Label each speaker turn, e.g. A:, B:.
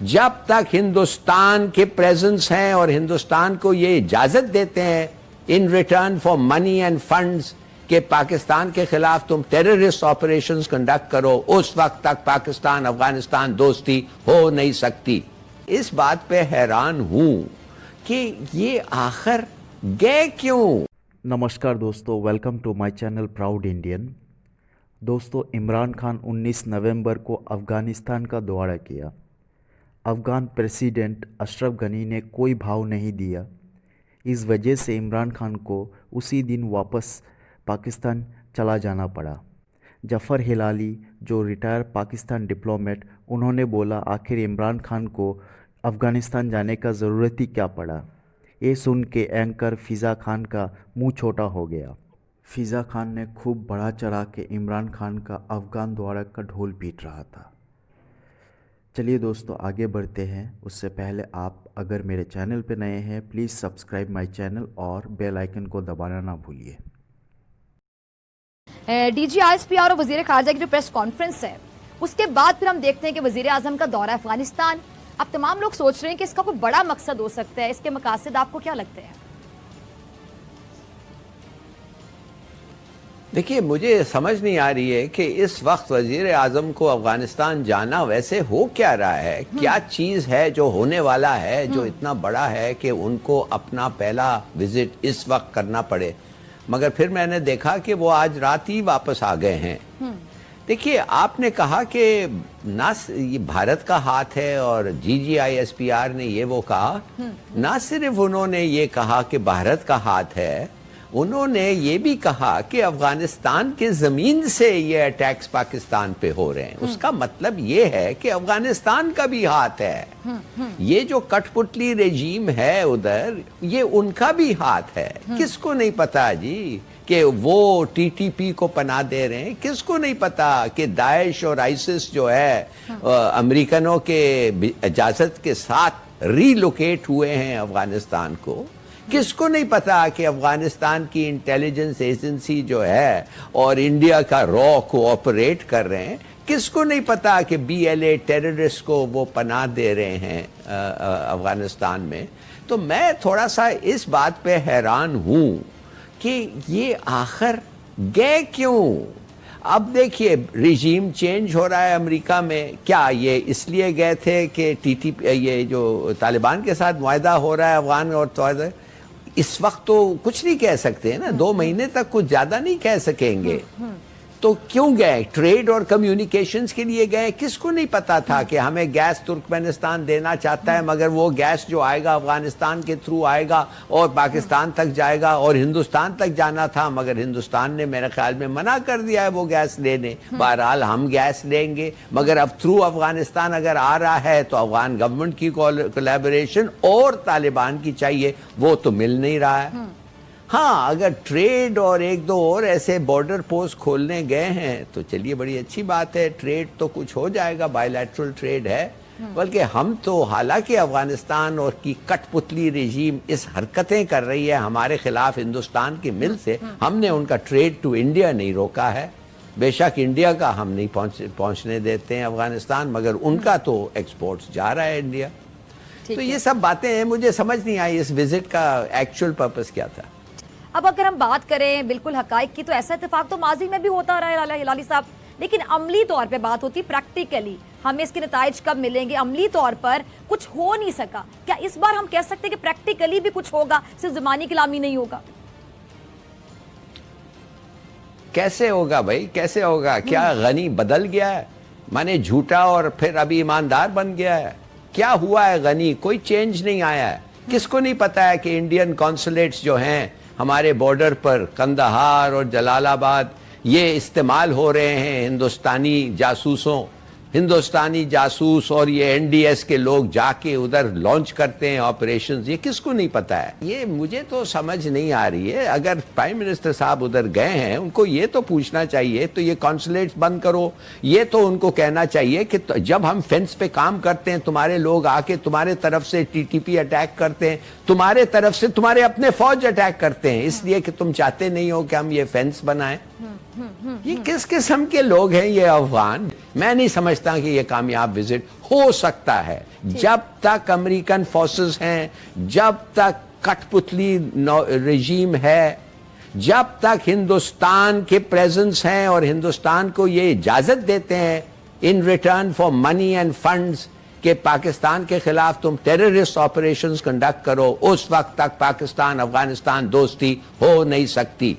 A: जब तक हिंदुस्तान के प्रेजेंस हैं और हिंदुस्तान को ये इजाजत देते हैं in return for money end funds कि पाकिस्तान के खिलाफ तुम टेररिस्ट ऑपरेशंस कंडक्ट करो, उस वक्त तक पाकिस्तान अफगानिस्तान दोस्ती हो नहीं सकती। इस बात पे हैरान हूं कि ये आखिर गए क्यों।
B: नमस्कार दोस्तों, welcome to my channel proud Indian. दोस्तों, इमरान खान 19 नवंबर को अफ़गानिस्तान का दौरा किया। अफ़गान प्रेसिडेंट अशरफ गनी ने कोई भाव नहीं दिया। इस वजह से इमरान खान को उसी दिन वापस पाकिस्तान चला जाना पड़ा। जफ़र हिलाली, जो रिटायर पाकिस्तान डिप्लोमेट, उन्होंने बोला आखिर इमरान खान को अफ़गानिस्तान जाने का ज़रूरत ही क्या पड़ा। ये सुन के एंकर फ़िज़ा खान का मुंह छोटा हो गया। फ़िज़ा खान ने खूब बढ़ा चढ़ा के इमरान खान का अफ़गान दौरे का ढोल पीट रहा था। चलिए दोस्तों, आगे बढ़ते हैं। उससे पहले आप अगर मेरे चैनल पर नए हैं, प्लीज़ सब्सक्राइब माय चैनल और बेल आइकन को दबाना ना भूलिए।
C: DGISPR और वज़ीर ख़ारजा की जो प्रेस कॉन्फ्रेंस है, उसके बाद फिर हम देखते हैं कि वज़ीर आज़म का दौरा अफ़गानिस्तान। अब तमाम लोग सोच रहे हैं कि इसका कोई बड़ा मकसद हो सकता है। इसके मकासद आपको क्या लगते हैं?
A: देखिए, मुझे समझ नहीं आ रही है कि इस वक्त वजीर आजम को अफगानिस्तान जाना वैसे हो क्या रहा है। क्या चीज़ है जो होने वाला है जो इतना बड़ा है कि उनको अपना पहला विजिट इस वक्त करना पड़े। मगर फिर मैंने देखा कि वो आज रात ही वापस आ गए हैं। देखिए, आपने कहा कि ना ये भारत का हाथ है और GGISPR ने ये वो कहा। ना सिर्फ उन्होंने ये कहा कि भारत का हाथ है, उन्होंने ये भी कहा कि अफगानिस्तान के जमीन से ये अटैक्स पाकिस्तान पे हो रहे हैं। उसका मतलब ये है कि अफगानिस्तान का भी हाथ है। ये जो कठपुतली रेजीम है उधर, ये उनका भी हाथ है। किसको नहीं पता जी कि वो TTP को पनाह दे रहे हैं? किसको नहीं पता कि दाइश और आइसिस जो है अमेरिकनों के इजाजत के साथ रीलोकेट हुए हैं अफगानिस्तान को? किसको नहीं पता कि अफगानिस्तान की इंटेलिजेंस एजेंसी जो है और इंडिया का रॉ कोऑपरेट कर रहे हैं? किसको नहीं पता कि BLA टेररिस्ट को वो पनाह दे रहे हैं अफगानिस्तान में? तो मैं थोड़ा सा इस बात पे हैरान हूं कि ये आखिर गए क्यों। अब देखिए, रिजीम चेंज हो रहा है अमेरिका में। क्या ये इसलिए गए थे कि TTP ये जो तालिबान के साथ मुआहदा हो रहा है अफगान और तो इस वक्त तो कुछ नहीं कह सकते हैं ना, 2 महीने तक कुछ ज्यादा नहीं कह सकेंगे। तो क्यों गए? ट्रेड और कम्युनिकेशंस के लिए गए। किसको नहीं पता था कि हमें गैस तुर्कमेनिस्तान देना चाहता है, मगर वो गैस जो आएगा अफगानिस्तान के थ्रू आएगा और पाकिस्तान तक जाएगा और हिंदुस्तान तक जाना था, मगर हिंदुस्तान ने मेरे ख्याल में मना कर दिया है वो गैस लेने। बहरहाल हम गैस लेंगे, मगर अब थ्रू अफगानिस्तान अगर आ रहा है तो अफगान गवर्नमेंट की कोलैबोरेशन और तालिबान की चाहिए, वो तो मिल नहीं रहा है। हाँ, अगर ट्रेड और 1-2 और ऐसे बॉर्डर पोस्ट खोलने गए हैं तो चलिए, बड़ी अच्छी बात है। ट्रेड तो कुछ हो जाएगा, बायलैटरल ट्रेड है। बल्कि हम तो, हालांकि अफगानिस्तान और की कठपुतली रेजीम इस हरकतें कर रही है हमारे खिलाफ हिंदुस्तान की मिल से, हमने उनका ट्रेड टू इंडिया नहीं रोका है। बेशक इंडिया का हम नहीं पहुंचने देते हैं अफगानिस्तान, मगर उनका तो एक्सपोर्ट्स जा रहा है इंडिया। तो ये सब बातें हैं, मुझे समझ नहीं आई इस विजिट का एक्चुअल पर्पस क्या था।
C: अब अगर हम बात करें बिल्कुल हकाइक की, तो ऐसा इत्तेफाक तो माजी में भी होता रहा है हिलाली साहब, लेकिन अमली तौर पे बात होती, प्रैक्टिकली हमें इसके नताइज कब मिलेंगे, अमली तौर पर कुछ हो नहीं सका। क्या इस बार हम कह सकते हैं कि प्रैक्टिकली भी कुछ होगा, सिर्फ ज़ुबानी कलामी नहीं होगा?
A: कैसे होगा भाई, कैसे होगा? क्या गनी बदल गया है? माने झूठा और फिर अभी ईमानदार बन गया है? क्या हुआ है गनी? कोई चेंज नहीं आया है। किसको नहीं पता है कि इंडियन कॉन्सुलेट्स जो हैं हमारे बॉर्डर पर, कंदहार और जलालाबाद, ये इस्तेमाल हो रहे हैं हिंदुस्तानी जासूसों, हिंदुस्तानी जासूस और ये NDS के लोग जाके उधर लॉन्च करते हैं ऑपरेशंस। ये किसको नहीं पता है? ये मुझे तो समझ नहीं आ रही है। अगर प्राइम मिनिस्टर साहब उधर गए हैं, उनको ये तो पूछना चाहिए, तो ये कॉन्सुलेट्स बंद करो। ये तो उनको कहना चाहिए कि जब हम फेंस पे काम करते हैं, तुम्हारे लोग आके तुम्हारे तरफ से TTP अटैक करते हैं, तुम्हारे तरफ से तुम्हारे अपने फौज अटैक करते हैं, इसलिए कि तुम चाहते नहीं हो कि हम ये फेंस बनाएं। یہ کس قسم کے لوگ ہیں یہ افغان؟ میں نہیں سمجھتا کہ یہ کامیاب وزٹ ہو سکتا ہے جب تک امریکن فورسز ہیں، جب تک کٹ پتلی رجیم ہے، جب تک ہندوستان کے پریزنس ہیں اور ہندوستان کو یہ اجازت دیتے ہیں in return for money and funds کہ پاکستان کے خلاف تم ٹیررسٹ آپریشنز کنڈکٹ کرو، اس وقت تک پاکستان افغانستان دوستی ہو نہیں سکتی.